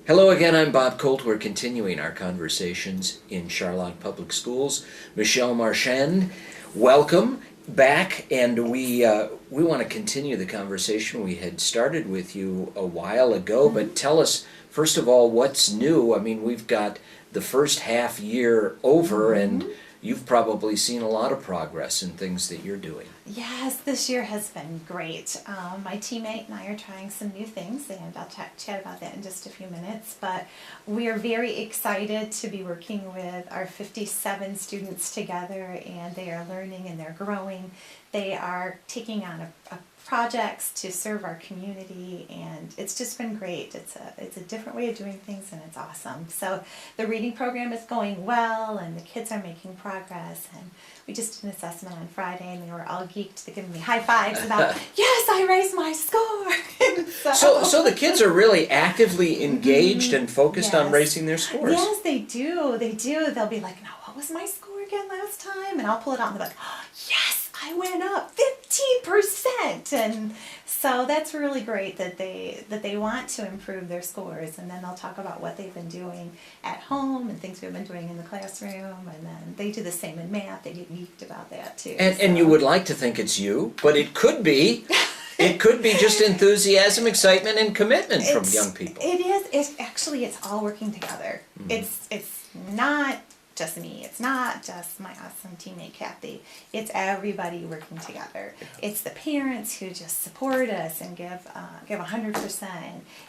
Hello again, I'm Bob Colt. We're continuing our conversations in Charlotte Public Schools. Michelle Marchand, welcome back, and we want to continue the conversation we had started with you a while ago, but tell us, first of all, what's new? I mean, we've got the first half year over, and you've probably seen a lot of progress in things that you're doing. Yes, this year has been great. My teammate and I are trying some new things, and I'll chat about that in just a few minutes. But we are very excited to be working with our 57 students together, and they are learning and they're growing. They are taking on projects to serve our community, and it's just been great. It's a different way of doing things, and it's awesome. So the reading program is going well, and the kids are making progress. And we just did an assessment on Friday, and they were all geeked. They're giving me high fives about, yes, I raised my score. So the kids are really actively engaged and focused on raising their scores. Yes, they do. They do. They'll be like, now, what was my score again last time? And I'll pull it out, and they're like, oh, yes, I went up 15%. And so that's really great that they want to improve their scores, and then they'll talk about what they've been doing at home and things we've been doing in the classroom, and then they do the same in math. They get geeked about that too. And you would like to think it's you, but it could be. It could be just enthusiasm, excitement, and commitment from young people. It is. It's all working together. It's not just me. It's not just my awesome teammate Kathy. It's everybody working together. It's the parents who just support us and give 100%,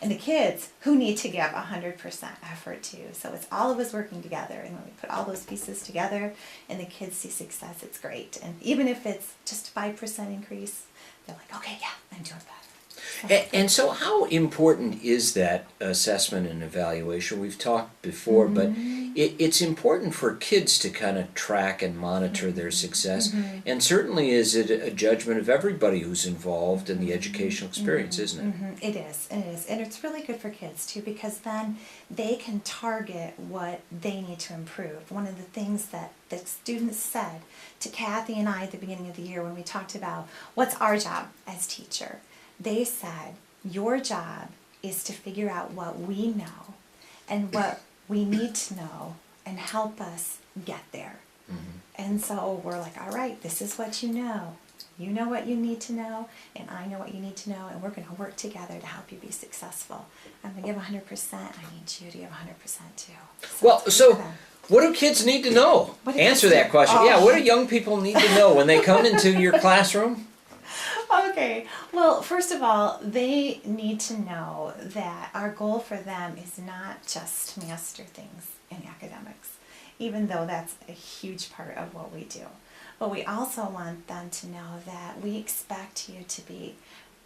and the kids who need to give 100% effort too. So it's all of us working together, and when we put all those pieces together and the kids see success, it's great. And even if it's just 5% increase, they're like, okay, yeah, I'm doing better. And so how important is that assessment and evaluation? We've talked before, but it's important for kids to kind of track and monitor their success. And certainly is it a judgment of everybody who's involved in the educational experience, isn't it? It is. And it's really good for kids too, because then they can target what they need to improve. One of the things that the students said to Kathy and I at the beginning of the year when we talked about what's our job as teacher, they said, your job is to figure out what we know and what we need to know and help us get there. And so we're like, all right, this is what you know. You know what you need to know, and I know what you need to know, and we're going to work together to help you be successful. I'm going to give 100%. I need you to give 100% too. So what do kids need to know? Answer that question. Yeah, what do young people need to know when they come into your classroom? Okay, well, first of all, they need to know that our goal for them is not just to master things in academics, even though that's a huge part of what we do. But we also want them to know that we expect you to be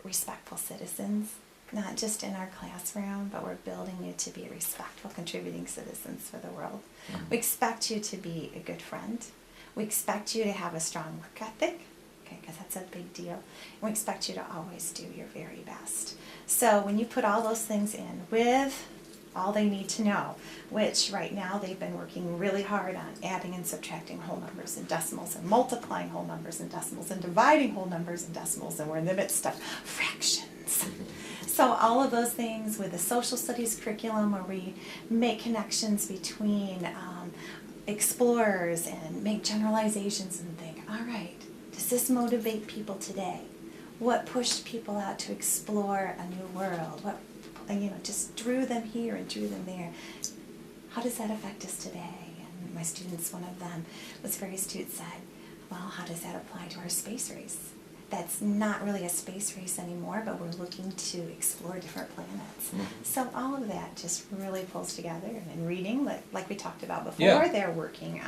respectful citizens, not just in our classroom, but we're building you to be respectful, contributing citizens for the world. We expect you to be a good friend. We expect you to have a strong work ethic, because that's a big deal. And we expect you to always do your very best. So when you put all those things in with all they need to know, which right now they've been working really hard on adding and subtracting whole numbers and decimals and multiplying whole numbers and decimals and dividing whole numbers and decimals, and we're in the midst of fractions. So all of those things with the social studies curriculum where we make connections between explorers and make generalizations and think, all right, does this motivate people today? What pushed people out to explore a new world? What, just drew them here and drew them there? How does that affect us today? And my students, one of them was very astute, said, well, how does that apply to our space race? That's not really a space race anymore, but we're looking to explore different planets. So all of that just really pulls together. And in reading, like we talked about before, they're working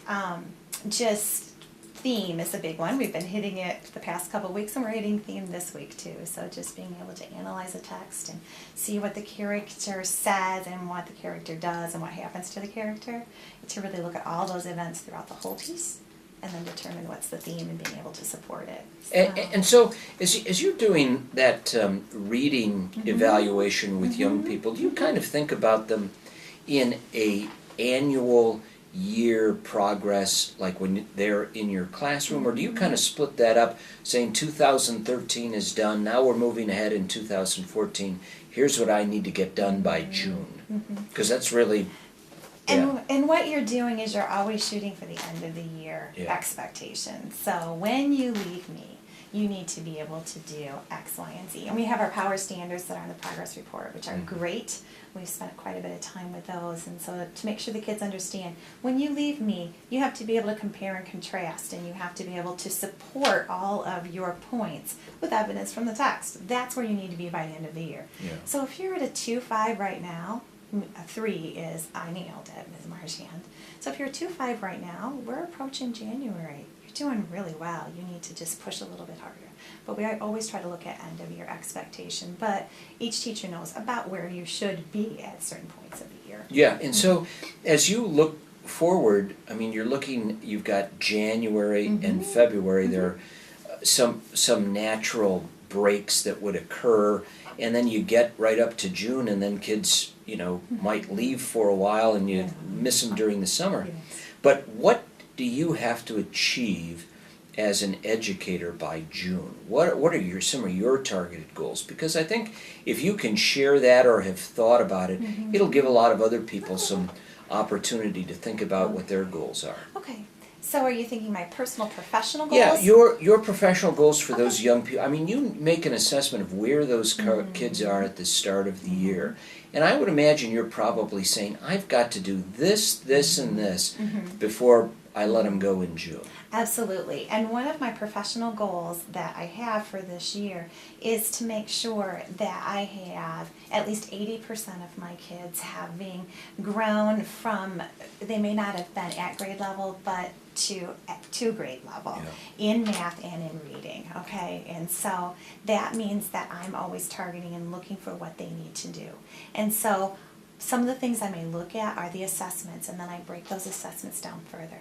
on just theme is a big one. We've been hitting it the past couple of weeks, and we're hitting theme this week too. So just being able to analyze a text and see what the character says and what the character does and what happens to the character, to really look at all those events throughout the whole piece and then determine what's the theme and being able to support it. And so as you're doing that reading evaluation with young people, do you kind of think about them in a annual year progress, like when they're in your classroom, or do you kind of split that up, saying 2013 is done, now we're moving ahead in 2014, here's what I need to get done by June? Because that's really, And what you're doing is you're always shooting for the end of the year expectations. So when you leave me, you need to be able to do X, Y, and Z. And we have our power standards that are in the progress report, which are great. We've spent quite a bit of time with those. And so to make sure the kids understand, when you leave me, you have to be able to compare and contrast, and you have to be able to support all of your points with evidence from the text. That's where you need to be by the end of the year. Yeah. So if you're at a 2.5 right now, a 3 is I nailed it, Ms. Marchand. So if you're a 2.5 right now, we're approaching January. You're doing really well. You need to just push a little bit harder. But we always try to look at end of year expectation. But each teacher knows about where you should be at certain points of the year. Yeah, and so as you look forward, I mean, you've got January and February, there are some natural breaks that would occur, and then you get right up to June, and then kids, might leave for a while, and you miss them during the summer. Yes. But what do you have to achieve as an educator by June? What are some of your targeted goals? Because I think if you can share that or have thought about it, it'll give a lot of other people some opportunity to think about what their goals are. Okay. So are you thinking my personal professional goals? Yeah, your professional goals for those young people. I mean, you make an assessment of where those kids are at the start of the year. And I would imagine you're probably saying, I've got to do this, this, and this before I let them go in June. Absolutely. And one of my professional goals that I have for this year is to make sure that I have at least 80% of my kids having grown from, they may not have been at grade level, but to grade level in math and in reading, okay? And so that means that I'm always targeting and looking for what they need to do. And so some of the things I may look at are the assessments, and then I break those assessments down further.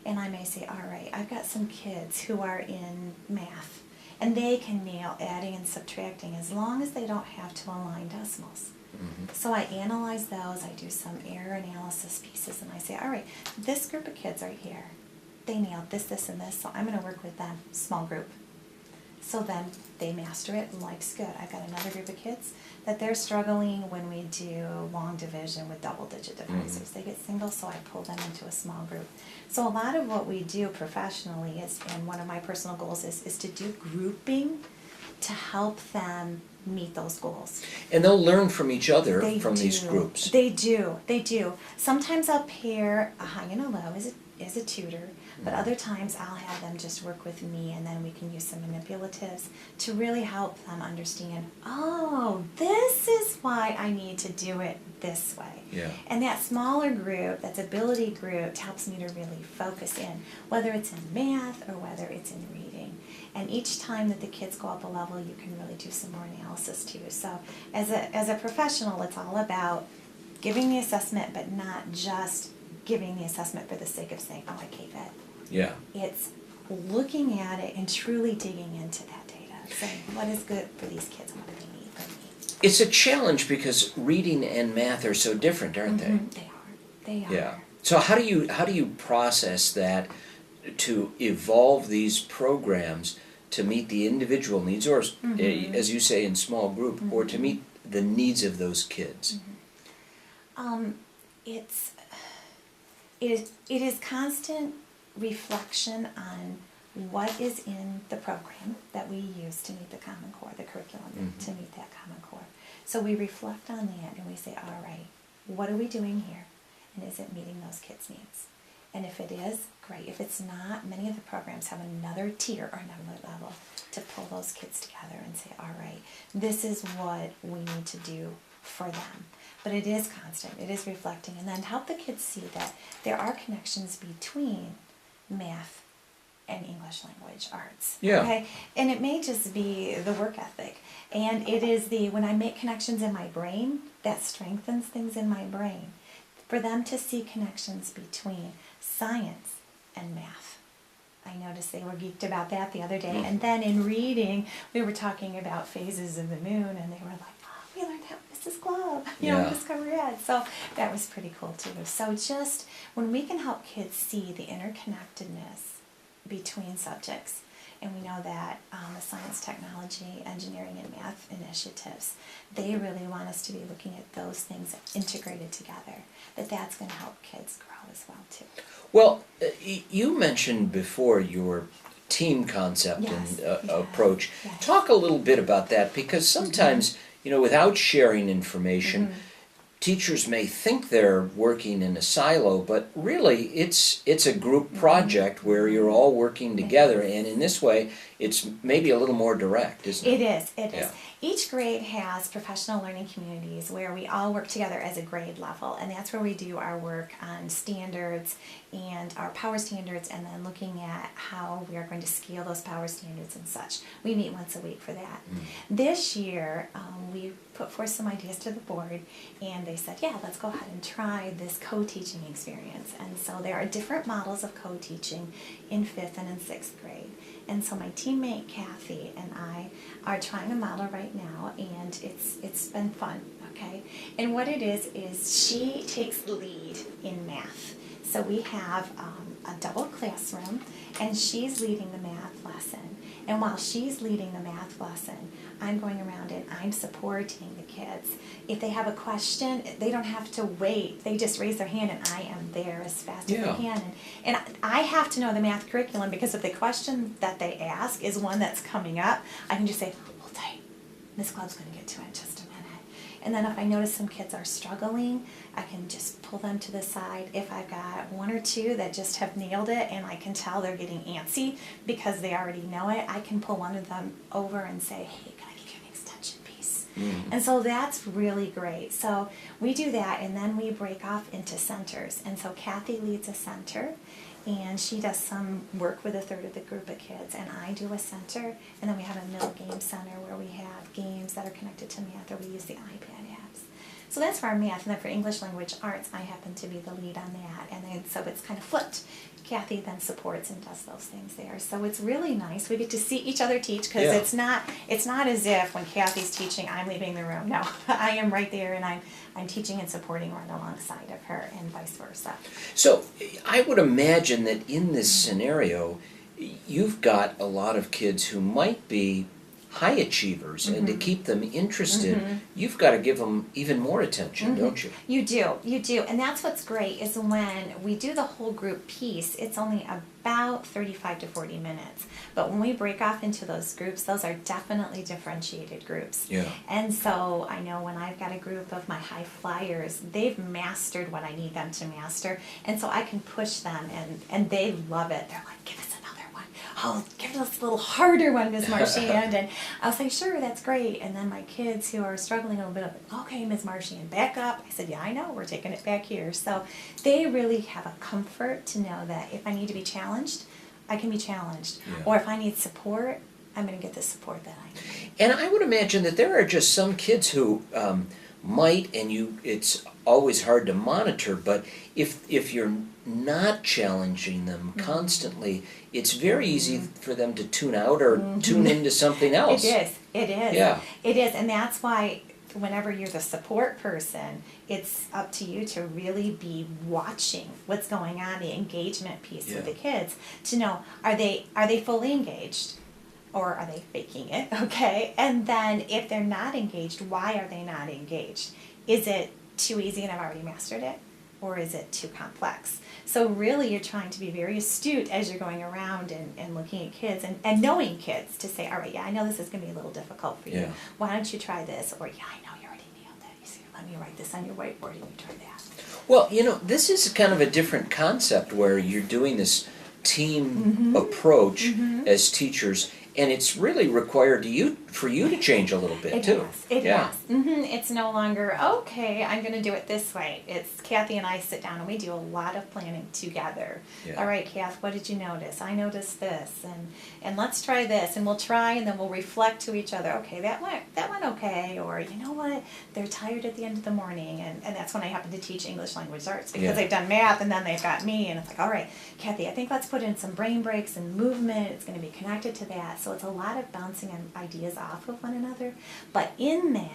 And I may say, all right, I've got some kids who are in math, and they can nail adding and subtracting as long as they don't have to align decimals. So I analyze those, I do some error analysis pieces, and I say, all right, this group of kids right here, they nailed this, this, and this, so I'm going to work with them, small group. So then they master it, and life's good. I've got another group of kids that they're struggling when we do long division with double-digit divisors. They get single, so I pull them into a small group. So a lot of what we do professionally is, and one of my personal goals is to do grouping to help them meet those goals. And they'll learn from each other these groups. They do. Sometimes I'll pair a high and a low as a tutor, but other times I'll have them just work with me, and then we can use some manipulatives to really help them understand, oh, this is why I need to do it this way. Yeah. And that smaller group, that's ability group, helps me to really focus in, whether it's in math or whether it's in reading. And each time that the kids go up a level, you can really do some more analysis too. So as a professional, it's all about giving the assessment, but not just giving the assessment for the sake of saying, oh, I gave it. Yeah. It's looking at it and truly digging into that data, saying what is good for these kids and what do they need from me. It's a challenge because reading and math are so different, aren't they? They are. Yeah. So how do you process that to evolve these programs to meet the individual needs, or as you say, in small group, or to meet the needs of those kids? It is constant reflection on what is in the program that we use to meet the Common Core, the curriculum to meet that Common Core. So we reflect on that and we say, all right, what are we doing here? And is it meeting those kids' needs? And if it is, great. If it's not, many of the programs have another tier or another level to pull those kids together and say, all right, this is what we need to do for them. But it is constant, it is reflecting, and then help the kids see that there are connections between math and English language arts. Yeah. Okay? And it may just be the work ethic. And it is when I make connections in my brain, that strengthens things in my brain. For them to see connections between science and math. I noticed they were geeked about that the other day. And then in reading, we were talking about phases of the moon, and they were like, oh, we learned that with Mrs. Glove, Discovery X. head. So that was pretty cool too. So just when we can help kids see the interconnectedness between subjects, and we know that the science, technology, engineering, and math initiatives, they really want us to be looking at those things integrated together, that's going to help kids grow as well too. Well, you mentioned before your team concept Yes, and yeah, approach. yes. Talk a little bit about that, because sometimes, without sharing information, teachers may think they're working in a silo, but really it's a group project where you're all working together, and in this way it's maybe a little more direct, isn't it? It is. Yeah. Each grade has professional learning communities where we all work together as a grade level, and that's where we do our work on standards and our power standards, and then looking at how we are going to scale those power standards and such. We meet once a week for that. This year, we put forth some ideas to the board, and they said, yeah, let's go ahead and try this co-teaching experience. And so there are different models of co-teaching in 5th and in 6th grade. And so my teammate Kathy and I are trying a model right now, and it's been fun, okay? And what it is she takes the lead in math. So we have a double classroom, and she's leading the math lesson. And while she's leading the math lesson, I'm going around and I'm supporting the kids. If they have a question, they don't have to wait. They just raise their hand, and I am there as fast as I can. And I have to know the math curriculum, because if the question that they ask is one that's coming up, I can just say, hold tight, Miss Club's going to get to it in just a minute. And then if I notice some kids are struggling, I can just pull them to the side. If I've got one or two that just have nailed it and I can tell they're getting antsy because they already know it, I can pull one of them over and say, hey, can I give you an extension piece? And so that's really great. So we do that, and then we break off into centers. And so Kathy leads a center, and she does some work with a third of the group of kids, and I do a center, and then we have a middle game center where we have games that are connected to math, or we use the iPad apps. So that's for our math, and then for English language arts, I happen to be the lead on that, and then so it's kind of flipped. Kathy then supports and does those things there. So it's really nice. We get to see each other teach, because it's not as if when Kathy's teaching, I'm leaving the room. No, I am right there, and I'm teaching and supporting right alongside of her, and vice versa. So I would imagine that in this scenario, you've got a lot of kids who might be high achievers, and to keep them interested, you've got to give them even more attention, don't you? You do. And that's what's great is when we do the whole group piece, it's only about 35 to 40 minutes. But when we break off into those groups, those are definitely differentiated groups. Yeah. And so I know when I've got a group of my high flyers, they've mastered what I need them to master. And so I can push them, and they love it. They're like, give us another one. Oh, give us a little harder one, Ms. Marchand. And I'll say, sure, that's great. And then my kids who are struggling a little bit, okay, Ms. Marchand, back up. I said, yeah, I know, we're taking it back here. So they really have a comfort to know that if I need to be challenged, I can be challenged. Yeah. Or if I need support, I'm going to get the support that I need. And I would imagine that there are just some kids who might, and it's always hard to monitor, but if you're not challenging them constantly, it's very easy for them to tune out or tune into something else. It is. Yeah. It is, and that's why whenever you're the support person, it's up to you to really be watching what's going on, the engagement piece with the kids, to know, are they fully engaged? Or are they faking it, okay? And then if they're not engaged, why are they not engaged? Is it too easy and I've already mastered it? Or is it too complex? So really you're trying to be very astute as you're going around and looking at kids and knowing kids to say, all right, yeah, I know this is going to be a little difficult for you. Yeah. Why don't you try this? Or, yeah, I know you already nailed that. You see, let me write this on your whiteboard and you try that. Well, this is kind of a different concept where you're doing this team approach as teachers, and it's really required for you to change a little bit too. It does. It's no longer, okay, I'm going to do it this way. It's Kathy and I sit down and we do a lot of planning together. Yeah. All right, Kath, what did you notice? I noticed this, and let's try this, and we'll try, and then we'll reflect to each other. Okay, that went okay, or you know what? They're tired at the end of the morning, and that's when I happen to teach English language arts because they've done math, and then they've got me, and it's like, all right, Kathy, I think let's put in some brain breaks and movement. It's going to be connected to that. So it's a lot of bouncing ideas off of one another. But in that,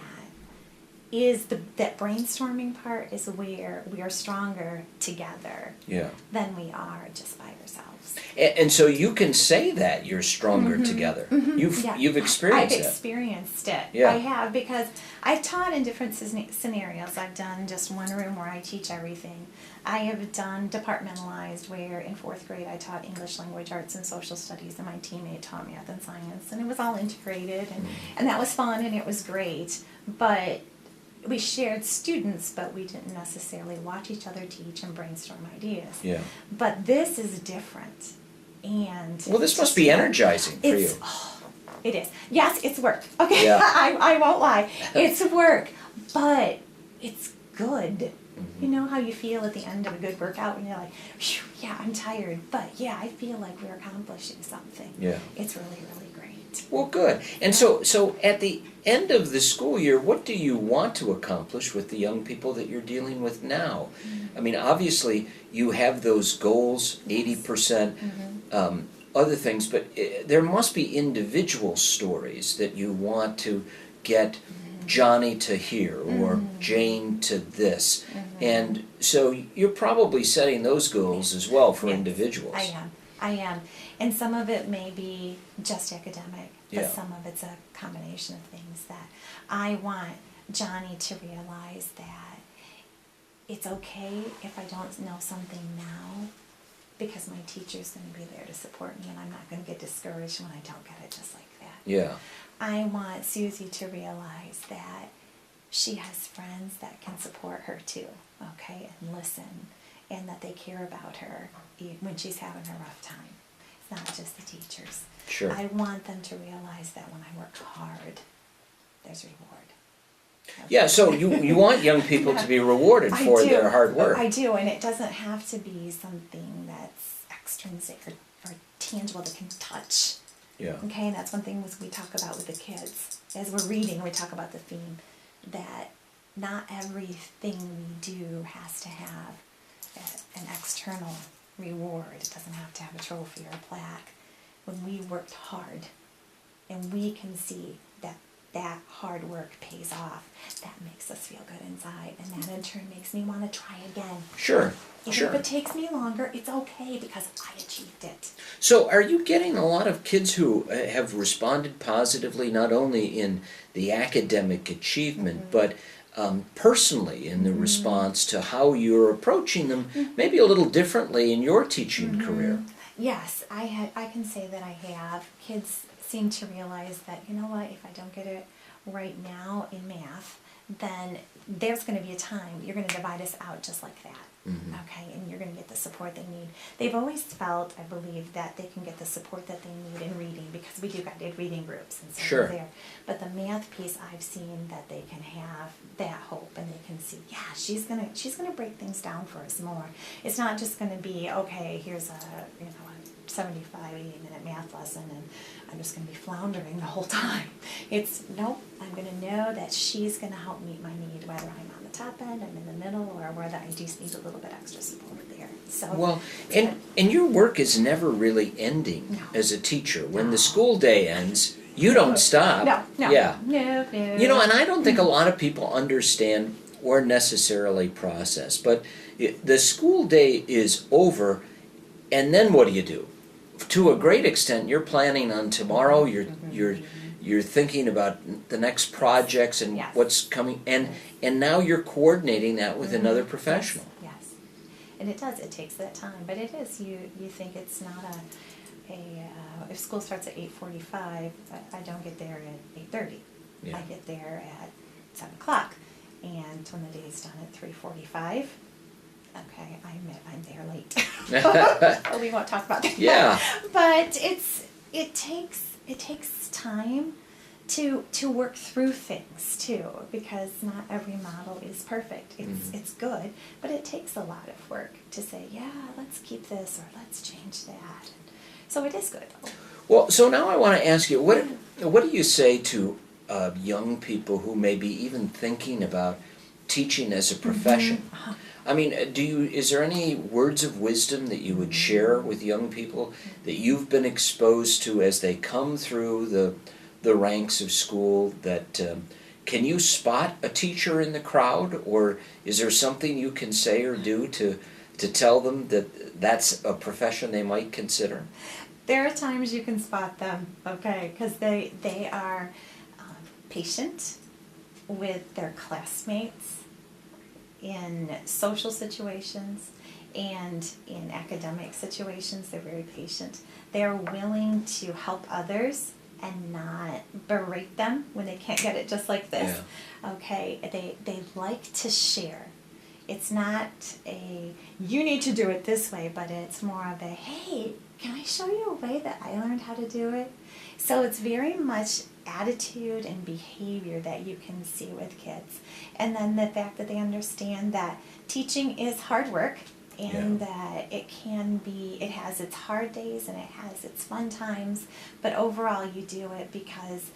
is that brainstorming part is where we are stronger together Yeah. than we are just by ourselves. And so you can say that you're stronger together. Yeah. You've experienced I've that. experienced it. Yeah. I have, because I've taught in different scenarios. I've done just one room where I teach everything. I have done departmentalized, where in 4th grade I taught English language arts and social studies, and my teammate taught math and science, and it was all integrated, and that was fun and it was great. But we shared students, but we didn't necessarily watch each other teach and brainstorm ideas. Yeah. But this is different. And Well, this must be energizing for you. It is. Yes, it's work. Okay, Yeah. I won't lie. It's work, but it's good. You know how you feel at the end of a good workout when you're like, "Phew, yeah, I'm tired, but yeah, I feel like we're accomplishing something." Yeah. It's really, really great. Well, good. And so at the end of the school year, what do you want to accomplish with the young people that you're dealing with now? I mean, obviously, you have those goals, 80%, other things, but there must be individual stories that you want to get Johnny to here or Jane to this. And so you're probably setting those goals as well for Yes, individuals. I am. And some of it may be just academic, but Yeah. some of it's a combination of things that I want Johnny to realize that it's okay if I don't know something now, because my teacher's going to be there to support me, and I'm not going to get discouraged when I don't get it just like that. Yeah. I want Susie to realize that she has friends that can support her too, okay, and listen, and that they care about her when she's having a rough time. It's not just the teachers. Sure. I want them to realize that when I work hard, there's reward. Yeah, so you want young people to be rewarded I for do. their hard work. I do, and it doesn't have to be something that's extrinsic or tangible that can touch. Yeah. Okay, and that's one thing we talk about with the kids. As we're reading, we talk about the theme that not everything we do has to have an external reward. It doesn't have to have a trophy or a plaque. When we worked hard and we can see that hard work pays off, that makes us feel good inside, and that in turn makes me want to try again. Sure. Even Sure. if it takes me longer, it's okay because I achieved it. So are you getting a lot of kids who have responded positively, not only in the academic achievement, but personally in the response to how you're approaching them, maybe a little differently in your teaching career? Yes, I can say that I have. Kids seem to realize that, you know what, if I don't get it right now in math, then there's going to be a time you're going to divide us out just like that. Okay, and you're going to get the support they need. They've always felt, I believe, that they can get the support that they need in reading, because we do guided reading groups and so Sure. there. But the math piece, I've seen that they can have that hope, and they can see, yeah, she's gonna break things down for us more. It's not just going to be, okay, here's a 75, 80-minute math lesson, and I'm just going to be floundering the whole time. It's, nope, I'm going to know that she's going to help meet my need, whether I'm on the top end, I'm in the middle, or whether I just need a little bit extra support there. So, Well, and your work is never really ending No. as a teacher. When the school day ends, you don't stop. no, Yeah. no. And I don't think a lot of people understand or necessarily process, but the school day is over, and then what do? To a great extent, you're planning on tomorrow. You're thinking about the next projects and Yes. what's coming, and now you're coordinating that with another professional. Yes, and it does. It takes that time, but it is. You think it's not if school starts at 8:45, I don't get there at 8:30. Yeah. I get there at 7:00, and when the day's done at 3:45. Okay, I admit I'm there late. We won't talk about that. Yeah. But it takes time to work through things too, because not every model is perfect. It's good, but it takes a lot of work to say, yeah, let's keep this or let's change that. So it is good. Well, so now I want to ask you, what do you say to young people who may be even thinking about teaching as a profession? I mean, is there any words of wisdom that you would share with young people that you've been exposed to as they come through the ranks of school that can you spot a teacher in the crowd, or is there something you can say or do to tell them that that's a profession they might consider? There are times you can spot them, okay, because they are patient with their classmates in social situations and in academic situations. They're very patient. They're willing to help others and not berate them when they can't get it just like this. Yeah. Okay, they like to share. It's not a, you need to do it this way, but it's more of a, hey, can I show you a way that I learned how to do it? So it's very much attitude and behavior that you can see with kids. And then the fact that they understand that teaching is hard work, and that it can be, it has its hard days and it has its fun times, but overall you do it because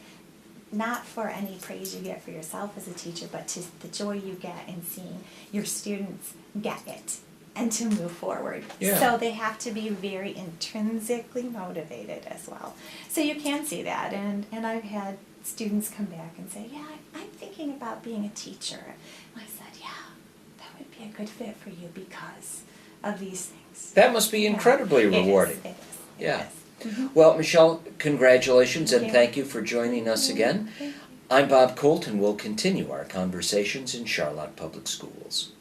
not for any praise you get for yourself as a teacher, but to the joy you get in seeing your students get it and to move forward. Yeah. So they have to be very intrinsically motivated as well. So you can see that, and I've had students come back and say, yeah, I'm thinking about being a teacher. And I said, yeah, that would be a good fit for you because of these things. That must be incredibly rewarding. It is. Yeah. Mm-hmm. Well, Michelle, congratulations and you. thank you for joining us again. Thank you. I'm Bob Colt, and we'll continue our conversations in Charlotte Public Schools.